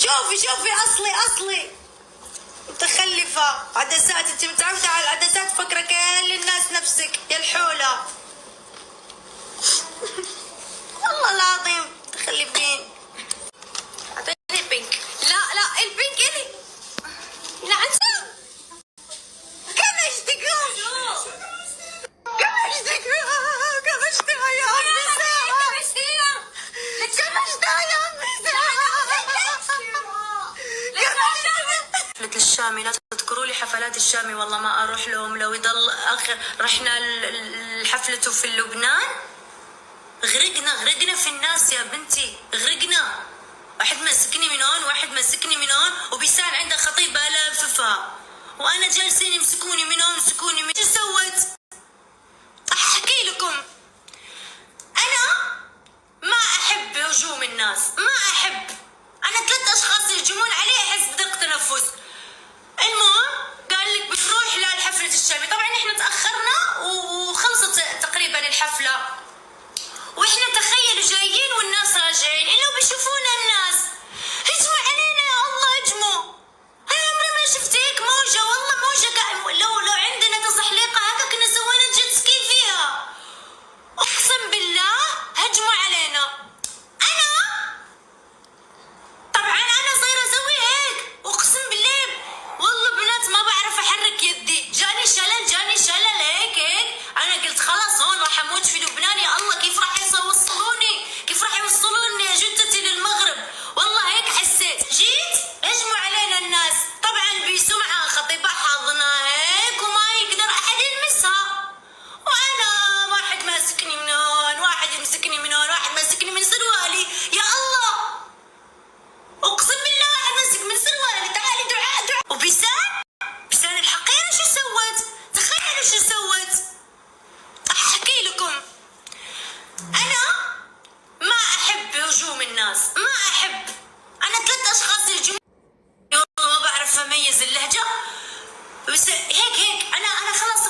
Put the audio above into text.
شوفي اصلي متخلفة. عدسات، انت متعودة على العدسات، فكرة كل الناس نفسك يا الحولة. والله العظيم متخلفين. اعطيني بينك. لا البينك الي. نعم كم اشتكوا يا عمي ساعة. كم اشتكوا يا عمي ساعة. حفلة الشامي، لا تذكروا لي حفلات الشامي والله ما اروح لهم. لو يضل رحنا الحفلة في لبنان غرقنا في الناس يا بنتي، غرقنا. واحد مسكني من هون واحد مسكني من هون، وبيسان عنده خطيبة لاففها، وانا جالسين يمسكوني من هون يمسكوني من. شو سويت؟ احكي لكم. انا ما احب هجوم الناس، ما احب. انا 3 اشخاص يهجمون علي احس بضيق تنفس. المهم قال لك بتروح للحفلة الشامي. طبعا احنا تاخرنا وخلصت تقريبا الحفلة، واحنا تخيلوا جايين والناس راجعين، انه بيشوفونا الناس هجموا علينا. يا الله هجموا. انا عمري ما شفت هيك موجة، والله موجة. لو عندنا تزحليقة هكا كنا سوينا جيت سكي فيها. اقسم بالله هجموا علينا. انا طبعا انا صايره اسوي هيك، اقسم بالله والله بنات ما بعرف احرك يدي. جاني شلل هيك. انا قلت خلاص هون راح اموت في لبنان. يا الله كيف راح يوصلوني جثتي للمغرب. والله هيك حسيت. جيت هجموا علينا الناس، طبعا بسمعة خطيبة حاضنة هيك وما يقدر احد يلمسها. وانا واحد ماسكني من هون واحد يمسكني من هون واحد ماسكني من سروالي. يا الله اقسم بالله واحد ماسك من سروالي. تعالي دعاء. وبسان الحقيرة شو سوت؟ تخيلوا شو سوت. احكي لكم. انا ما احب هجوم الناس، ما احب. انا 3 اشخاص يهجمون والله ما بعرف اميز اللهجة، بس هيك انا خلاص